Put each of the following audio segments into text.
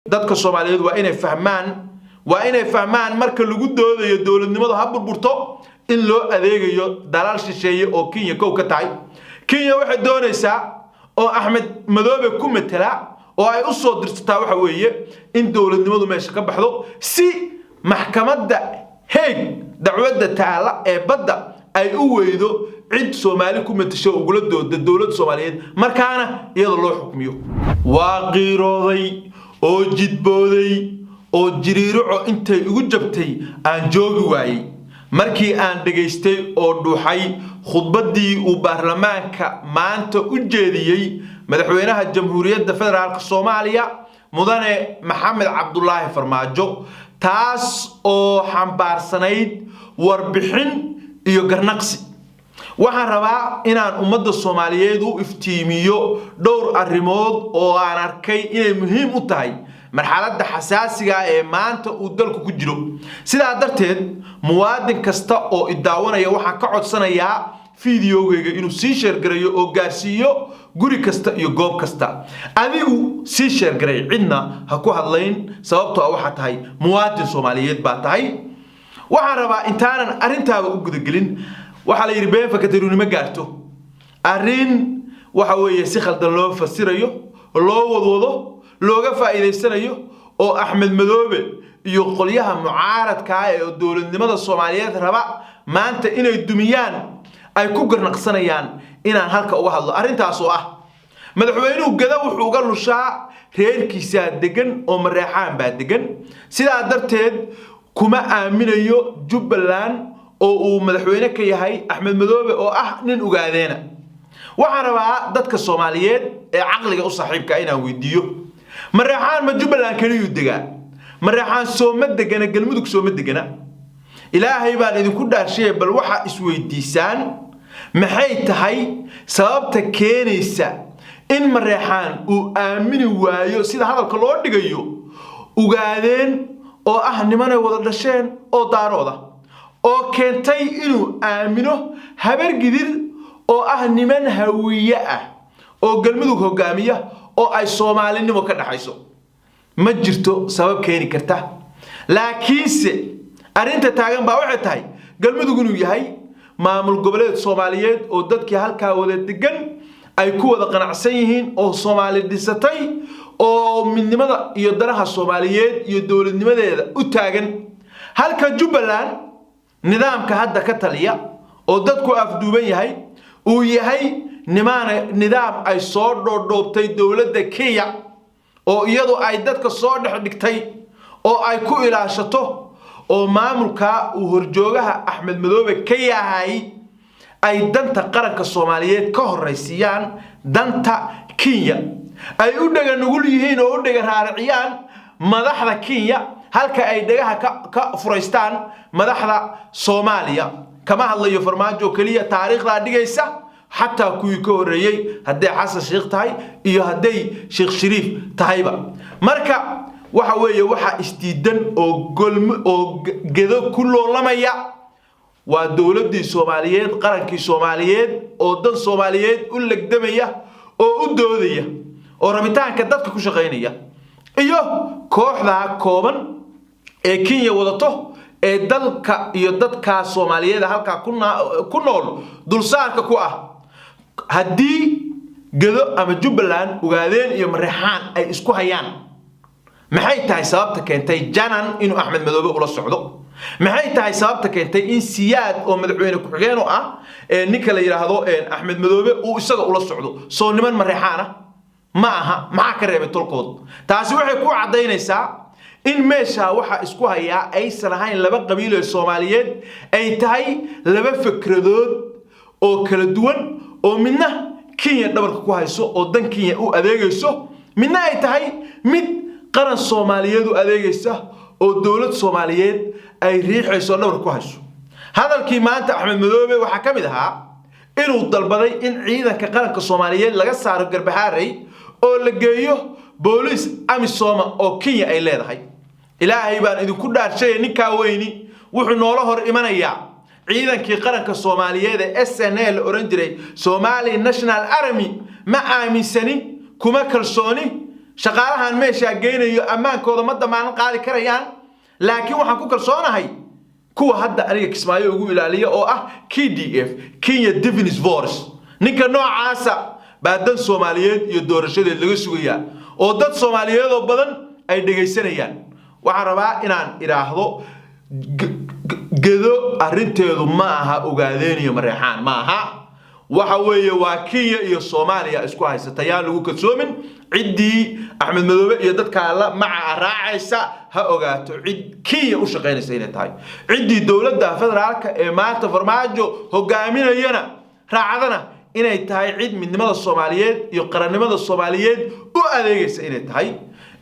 dadka Soomaaliyeed waa inay fahmaan marka lagu doodayo dawladnimada ha burburto in loo adeegayo dalal shisheeye oo Kenya kow ka tahay Kenya waxay doonaysaa oo Axmed Madoobe ku metela oo ay u soo dirsataa waxa weeye in dawladnimadu meesha ka baxdo si maxkamadda Hague dacwadda taala ee badda ay u weydo cid Soomaali ku metasho ugu dooda dawladda Soomaaliyeed markaana iyada loo xukmiyo waa qiirooday oo jidbooday oo jiriiro intay ugu jabtay aan joogi waayay markii aan dhageystay oo dhuuxay khudbadii uu baarlamaanka maanta u jeediyay madaxweynaha jamhuuriyadda federaalka Soomaaliya mudane Maxamed Cabdullaahi Farmaajo taas oo xambaarsanayd warbixin iyo garnaqsi waxaan rabaa inaan ummadda Soomaaliyeed u iftiimiyo dhowr arrimood oo aan arkay inay muhiim u tahay marxaladda xasaasiga ee maanta uu dalku ku jiro sidaa darteed muwaadin kasta oo idaawanaya waxaan ka codsanayaa fiidiyowgayga inuu sii share gareeyo oo gaarsiiyo guri kasta iyo goob kasta adigu sii share gareey cidna ha ku hadlayn sababtoo waxa tahay muwaadin Soomaaliyeed baa tahay waxaan rabaa intaanan arintaaba u gudagelin waxa la yiri been fakataruuni ma gaarto arin waxa weeye si khaldan loo fasirayo loo wadwado looga faa'iideysanayo oo Axmed Madoobe iyo qolyaha mucaaradka ah ee dawladnimada Soomaaliyeed raba maanta inay dumiyaan ay ku garnaqsanayaan inaan halka uga hadlo arintaas oo ah madaxweynuhu gada wuxuu uga lushaa reerkiisa degan oo mareexaan baa degan sidaa darteed kuma aaminayo Jubbaland oo uu madaxweyne ka yahay Axmed Madoobe oo ah nin ugaadeena waxaan rabaa dadka Soomaaliyeed ee aqliga u saaxiibka inaan weydiiyo mareexaan ma Jubbaland kaliya degaa mareexaan Sooma degana galmudug Sooma degana ilaahay baan idinku dhaarshay bal waxa isweydiisaan maxay tahay sababta keenaysa in mareexaan uu aamini waayo sida hadalka loo dhigayo ugaadeen oo ah niman ay wada dhasheen oo daarooda oo keentay inuu aamino habar gidir oo ah niman hawiye ah oo galmudug hogaamiya oo ay Soomaalinimo ka dhaxayso ma jirto sabab keeni karta laakiinse arinta taagan baa waxay tahay galmudug inuu yahay maamul goboleed Soomaaliyeed oo dadkii halka wada degan ay ku wada qanacsan yihiin oo Soomaali dhisatay oo midnimada iyo daraha Soomaaliyeed iyo dawladnimadeeda u taagan halka Jubbaland nidaamka hadda ka taliya oo dadku afduuban yahay uu yahay nidaam ay soo dhoobtay dawladda Kenya oo iyadu ay dadka soo dhigtay oo ay ku ilaashato oo maamulka uu horjoogaha Axmed Madoobe ka yahay ay danta qaranka Soomaaliyeed ka horeysiyaan danta Kenya ay u dhaga nugul yihiin oo u dhaga raariciyaan madaxda Kenya halka ay dhagaha ka fureystaan madaxda Soomaaliya kama hadlayo Farmaajo kaliya taariikhda dhigaysa hatta kuwii ka horeeyay haday Xasan Sheekh tahay iyo haday Sheekh Shariif tahayba marka waxa weeye waxa isdiidan oo gedo ku loolamaya waa dawladii Soomaaliyeed qarankii Soomaaliyeed oo dan Soomaaliyeed u lagdamaya oo u doodaya oo rabitaanka dadka ku shaqeynaya iyo kooxda kooban ee Kenya wadato ee dalka iyo dadka Soomaaliyeed halka ku nool dulsaarka ku ah hadii gedo ama Jubbaland ugaadeen iyo mareexaan ay isku hayaan maxay tahay sababta keentay janan inuu Axmed Madoobe ula socdo maxay tahay sababta keentay in Siyaad oo madaxweyne ku xigeen oo ah ninka la yiraahdo Axmed Madoobe uu isaga ula socdo soo niman mareexaan ma aha maxaa ka reebay tolkood taasi waxay ku cadeynaysaa in meesha waxa isku haya ay sanahayn laba qabiil oo Soomaaliyeed ay tahay laba fikradood oo kala duwan oo midna Kenya dhabarka ku hayso oo dan Kenya u adeegayso midna ay tahay mid qaran Soomaaliyeed u adeegaysa oo dawlad Soomaaliyeed ay riixayso dhabarka ku hayso hadalkii maanta Axmed Madoobe waxa kamid ahaa inuu dalbaday in ciidanka qaranka Soomaaliyeed laga saaro Garbaharey oo la geeyo booliis amisom oo Kenya ay leedahay ilaahay baan idinku dhaarshay ninka weyni wuxuu noola hor imanaya ciidankii qaranka Soomaaliyeed ee SNL oran jiray Somali National Army ma aaminsani kuma kalsooni shaqaalahan meesha geynayo amaankooda ma damaanad qaadi karayaan laakiin waxaan ku kalsoonahay kuwa hadda aniga Kismaayo ugu ilaaliya oo ah KDF Kenya Defence Force ninka noocaasa baadan Soomaaliyeed iyo doorashadeed laga sugayaa oo dad Soomaaliyeed oo badan ay dhageysanayaan waxaan rabaa inaan iraahdo gedo arinteedu ma aha ogaadeeniyo mareexaan ma aha waxa weeye waa Kenya iyo Soomaaliya isku haysatayaan lagu kalsoomin cidii Axmed Madoobe iyo dadka la maca raacaysa ha ogaato cid Kenya u shaqeynaysa inay tahay cidii dawladda federaalka ee maanta Farmaajo hogaaminayana raacadana inay tahay cid midnimada Soomaaliyeed iyo qarannimada Soomaaliyeed u adeegaysa inay tahay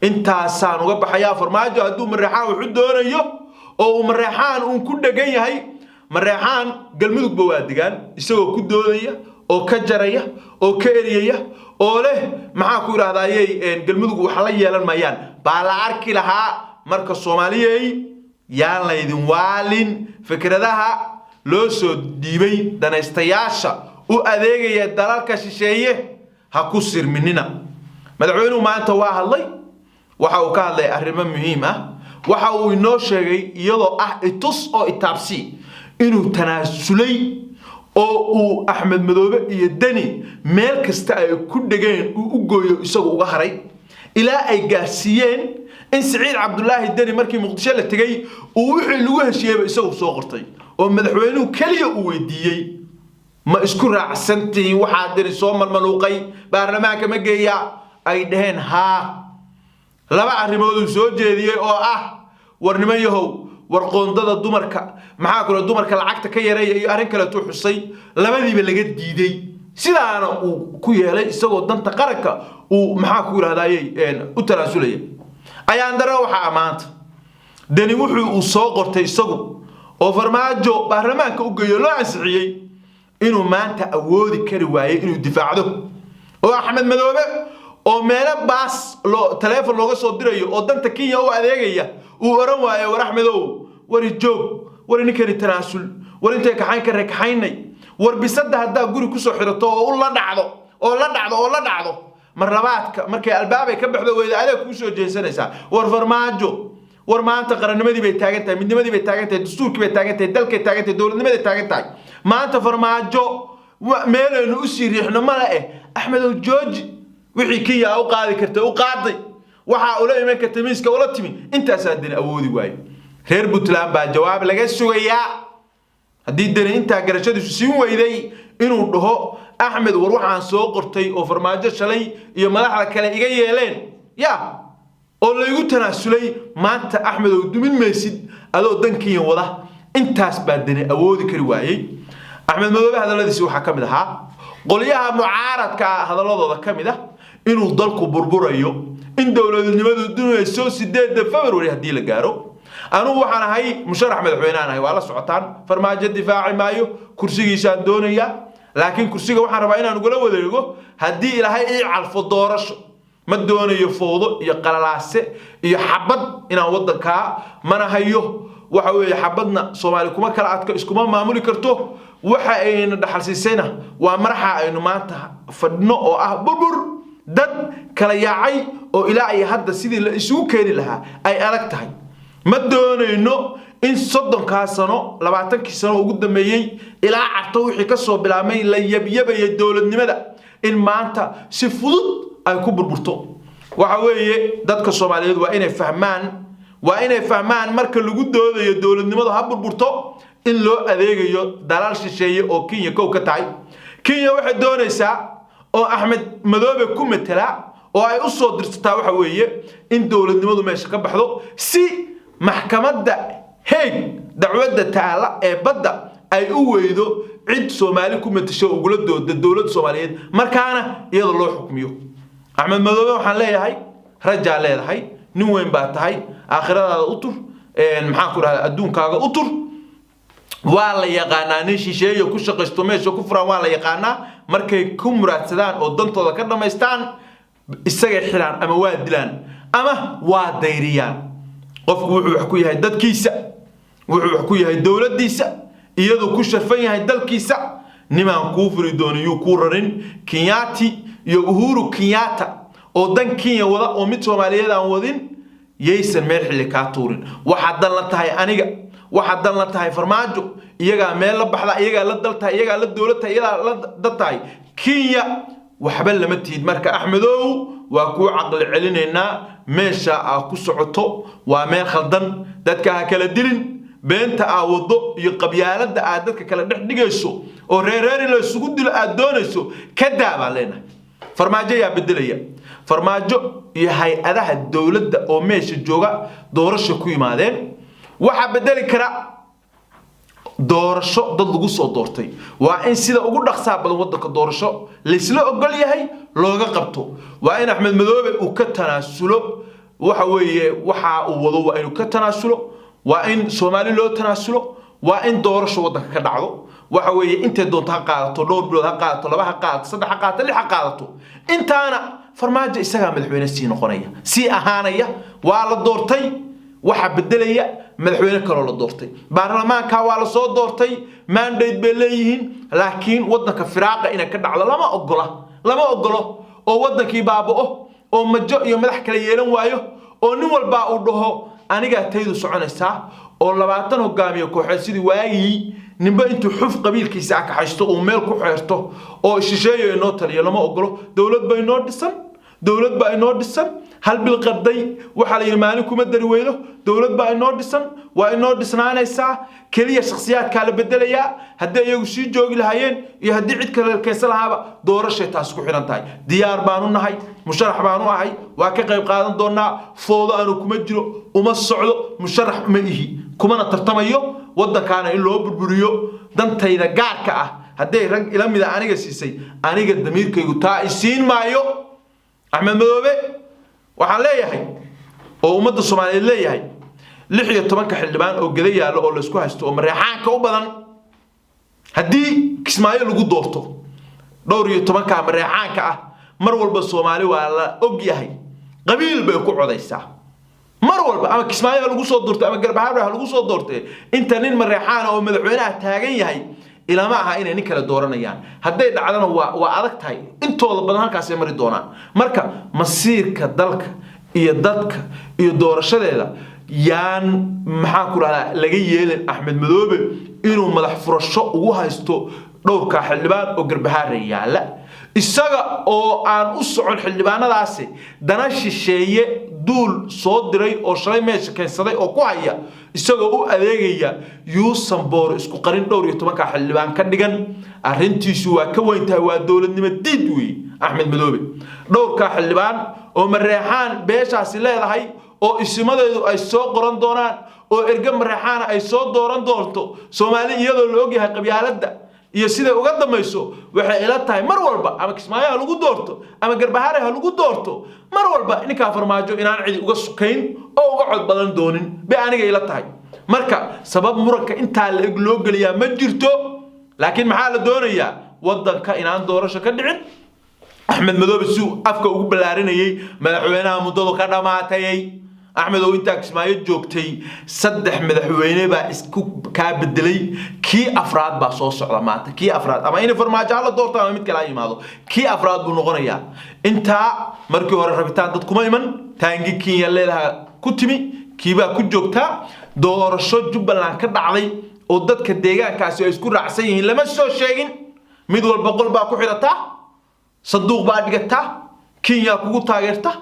intaasaan uga baxayaa Farmaajo hadduu mareexaan wuxuu doonayo oo mareexaan uu ku dhagan yahay mareexaan galmudug bawaadigan isagoo ku doodaya oo ka jaraya oo ka eriyaya oo leh maxaa ku iraahdaayay galmudug wax la yeelan mayaan baa la arki lahaa marka Soomaaliyeey yaan la idin waalin fikradaha loo soo diibay danaystayaasha u adeegaya dalalka shisheeye ha ku sirminina madaxweynuhu maanta waa hadlay waxa uu ka hadlay arrimo muhiim ah waxa uu inoo sheegay iyadoo ah itus oo itaabsi inuu tanaasulay oo uu Axmed Madoobe iyo Dani meel kasta ay ku dhageen uu u gooyo isagu uga haray ilaa ay gaarsiiyeen in Saciid Cabdullaahi Dani markii Muqdisho la tagay uu wixii lagu heshiiyay isagu soo qortay oo madaxweynuhu kaliya uu weydiiyay ma isku raacsantii waxa Dani soo marmaluuqay baarlamaanka ma geeya ay dhaheen ha laba arrimood uu soo jeediyay oo ah warnimayahow warqoondada dumarka maxaa kale dumarka lacagta ka yareeyay iyo arrin kale tuu xusay labadiiba laga diiday sidaana uu ku yeelay isagoo danta qaranka uu maxaa ku yiraahdaayay u tanaasulay ayaan daro waxa amaanta Dani wuxuu soo qortay isagu oo Farmaajo baarlamaanka u geeyo loo ansixiyay inuu maanta awoodi kari waayay inuu difaacdo oo Axmed Madoobe oo meelo baas telefoon looga soo dirayo oo danta Kenya u adeegaya uu oran waayo war Axmedow wari joog wari ninkani tanaasul wari intee kaxayn ka rakaxaynay war bisada hadaa guri ku soo xirato oo la dhacdo mar labaadka markay albaabay ka baxdo weeyda adeeg ku soo jeesanaysa war Farmaajo war maanta qarannimadii bay taagan tahay midnimadii bay taagan tahay dastuurkii bay taagan tahay dalkay taagan tahay dawladnimadii taagan tahay maanta Farmaajo meelaynu u sii riixno ma la Axmedow jooji wixii Kenya u qaadi kartay u qaaday waxa uu la iman kartay miiska ula timi intaas Dani awoodi waay reer Puntland baa jawaab laga sugayaa haddii Dani inta garashadiisu siin weyday inuu dhaho Axmed war waxaan soo qortay oo Farmaajo shalay iyo madaxda kale iga yeeleen oo la igu tanaasulay maanta Axmed oo dumin maysid adoo dankiin wada intaas baa Dani awoodi kari waayay Axmed Madoobe hadaladiisa waxa kamid ahaa qoliyaha mucaaradka hadaladooda kamid ah inuu dalku burburayo in dawladnimadu dunayso 8 February hadii la gaaro anu waxaan ahay musharax madaxweynaha ahay wala socotaan Farmaajo difaaci maayo kursigiisa doonaya laakiin kursiga waxaan rabaa inaan uga wadeego hadii Ilaahay ii calfo doorasho ma doonayo fowdo iyo qalalaase iyo xabad inaan wadanka mana hayo waxa weeye xabadna Soomaali kuma kala adka iskuma maamuli karto waxa ayna dhaxalsiisayna waa marxa aynu maanta fadhno oo ah burbur dad kala yaacay oo ilaa ay hadda sidii la isugu keeni lahaa ay adag tahay ma doonayno in 30 sano 20 sano ugu dambeeyay ilaa carto wixii ka soo bilaamay la yabyabay dawladnimada in maanta si fudud ay ku burburto waxa weeye dadka Soomaaliyeed waa inay fahmaan marka lagu doodayo dawladnimada ha burburto in loo adeegayo dalal shisheeye oo Kenya kow ka tahay Kenya waxay doonaysaa oo Axmed Madoobe ku metela oo ay u soo dirsataa waxa weeye in dawladnimadu meesha ka baxdo si maxkamadda Hague dacwadda taala ee badda ay u weydo cid Soomaali ku metasho ugu dooda dawladda Soomaaliyeed markaana iyada loo xukmiyo Axmed Madoobe waxaan leeyahay raja leedahay nin weyn baa tahay aakhiradaada u tur maxaan ku rahaa adduunkaaga u tur waa la yaqaanaa nin shisheeye ku shaqaysto meesha ku furan waa la yaqaanaa markay ku muraadsadaan oo dantooda ka dhameystaan isaga xilaan ama waa dilaan ama waa dayriyaan qofku wuxuu wax ku yahay dadkiisa wuxuu wax ku yahay dawladdiisa iyadoo ku sharfan yahay dalkiisa nimaan ku furi dooniyo ku rarin Kenyaati iyo Uhuru Kenyatta oo dan Kenya wada oo mid Soomaaliyeed aan wadin yeysan meel xilli ka tuurin waxa dan la tahay aniga waxa dan la tahay farmaajo iyaga meel la baxda iyaga la dalta iyaga la dawladda iyaga la dadtaay Kenya waxba lama tiid marka Axmedow waa ku aqal celinayna meesha ku socoto waa meel khaldan dadka kala dilin beenta wado iyo qabyaalada dadka kala dhigayso oo reereeri la isugu dilo doonayso ka daaba leena farmaajo yaa bedelaya farmaajo iyo hay'adaha dawladda oo meesha jooga doorasho ku yimaadeen waxa bedeli kara doorasho dad lagu soo doortay waa in sida ugu dhaqsaha badan wadanka doorasho la isla ogol yahay looga qabto waa in Axmed Madoobe uu ka tanaasulo waxa weeye waxa uu wado waa inuu ka tanaasulo waa in Soomaali loo tanaasulo waa in doorasho wadanka ka dhacdo waxa weeye inta doonta ha qaadato dhowr bilood ha qaadato laba ha qaadato saddex ha qaadato lix ha qaadato intaana farmaajo isaga madaxweyne sii noqonaya si ahaanaya waa la doortay waxa bedelaya madaxweyne kale la doortay baarlamaanka waa la soo doortay mandate bay leeyihiin laakiin wadanka firaaqa ina ka dhacdo lama ogolo oo wadankii baabao oo majo iyo madax kale yeelan waayo oo nin walba uu dhaho aniga taydu soconaysa oo 20 hogaamiye kooxeed sidii waayii ninba intuu xuf qabiilkiisa ka haysto oo meel ku xeerto oo shisheeyo inoo taliyo lama ogolo dawlad bay inoo dhisan hal bil qaday waxa la yirmaan kuma dari weydo dawlad baa inoo dhisan waa inoo dhisnaanaysa kaliya shakhsiyaadka la bedelaya hadii iyagu sii joogi lahaayeen iyo hadii cid kale keesa lahaaba doorasho taas ku xiran tahay diyaar baanu nahay musharax baanu ahay waa ka qayb qaadan doonaa foodo aanu kuma jiro uma socdo musharax ma ihi kuma tartamayo wadankaana in loo burburiyo dantayda gaarka ah hadii rag ila mid aniga siisay aniga damiirkaygu taa isiin maayo Axmed Madoobe waxaan leeyahay oo ummadda Soomaaliyeed leeyahay 16 xildhibaan oo gada yaalo oo la isku haysto oo mareexaanka u badan hadii Kismaayo lagu doorto dhowr iyo 10 mareexaanka mar walba Soomaali waa la og yahay qabiil bay ku codaysaa mar walba ama Kismaayo lagu soo doorto ama Garbahaar lagu soo doortay inta nin mareexaan oo madaxweynaha taagan yahay ila ma aha inay kala dooranayaan haday dhacdana waa adag tahay intooda badan halkaas ay mari doonaan marka masiirka dalka iyo dadka iyo doorashadeeda yaan maxaa ku raada laga yeelin Axmed Madoobe inuu madax furasho ugu haysto dhowrka xildhibaan oo Garbahaar yaala isaga oo aan u socon xildhibaanadaasi dana shisheeye duul soo diray oo shalay meesha keensaday oo ku haya isagoo u adeegaya yuusan boor isku qarin dhowr iyo 10 xildhibaan ka dhigan arintiisu waa ka weyntahay waa dawladnimo diid weey Axmed Madoobe dhowrka xildhibaan oo mareexaan beeshaasi leedahay oo isimadeedu ay soo qoran doonaan oo erga mareexaan ay soo dooran doonto Soomaali iyadoo la og yahay qabyaaladda iyo sida uga damayso waxay ila tahay mar walba ama Kismaayo lagu doorto ama Garbahaar lagu doorto mar walba ninka farmaajo inaan cid uga sukayn oo uga cod badan doonin bay aniga ila tahay marka sabab muranka inta la eg loo galiya ma jirto laakiin maxaa la doonayaa wadanka inaan doorasho ka dhicin Axmed Madoobe suu afka ugu balaarinayay madaxweynaha muddada ka dhamaatay Axmed oo inta Kismaayo joogtay saddex madaxweyne baa isku ka bedelay kii afraad baa soo socda maanta kii afraad ama in farmaajo la doorto ama mid kale ay yimaado kii afraad buu noqonayaa inta markii hore rabitaan dad kuma iman taangi Kenya leedahay ku timi kiiba ku joogta doorasho Jubbaland ka dhacday oo dadka deegaankaasi ay isku raacsan yihiin lama soo sheegin mid walba qol baa ku xirata sanduuq baa dhigata Kenya kugu taageerta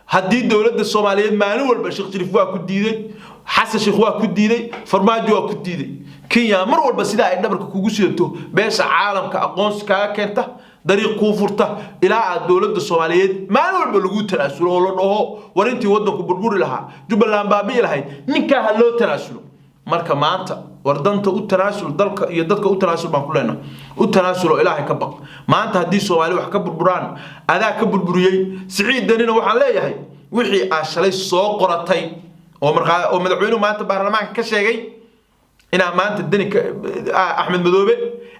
haddii dawladda Soomaaliyeed maalin walba Sheekh Shariif waa ku diiday Xasan Sheekh waa ku diiday farmaajo waa ku diiday Kenya mar walba sida ay dhabarka kugu sidato beesha caalamka aqoonsi ka keenta dariiq ku furta ilaa dawladda Soomaaliyeed maalin walba lagu tanaasulo oo la dhaho warintii wadanku burburi lahaa Jubbaland baabi'i lahayd ninka ha loo tanaasulo marka maanta wardanta u tanaasul dalka iyo dadka u tanaasul baan ku leenahay u tanaasulo Ilaahay ka baq maanta hadii Soomaali wax ka burburaan adaa ka burburiyay Siciid Danina waxaan leeyahay wixii aan shalay soo qoratay oo markaa oo madaxweynuhu maanta baarlamaanka ka sheegay ina maanta Dani Axmed Madoobe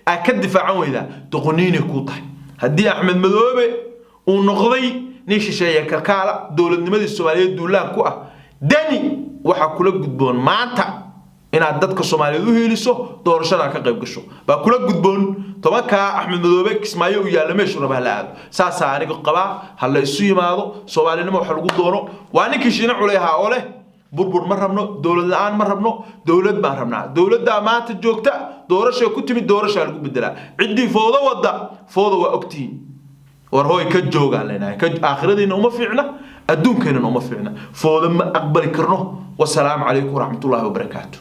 ka difaacan weyda doqoniina ku tahay hadii Axmed Madoobe uu noqday nin shisheeye kalkaala dawladnimadii Soomaaliyeed duulaan ku ah Dani waxa kula gudboon maanta inaad dadka Soomaaliyeed u heeliso doorashada ka qayb gasho ba kula gudboon tobanka Axmed Madoobe Kismaayo u yaala meeshu raba la aado saasa aniga qaba hal isu yimaado Soomaalinimo wax lagu doono waa ninkii shiina culeeyaha oo leh burbur ma rabno dawlad la'aan ma rabno dawlad baan rabnaa dawladda maanta joogta doorasho ku timid doorasho lagu bedelaa cidii foodo wada foodo waa ogtiin war hooy ka jooga leenahay ka aakhiradiina uma fiicna adduunkeena uma fiicna foodo ma aqbali karno wassalaamu calaykum waraxmatullaahi wabarakaatuh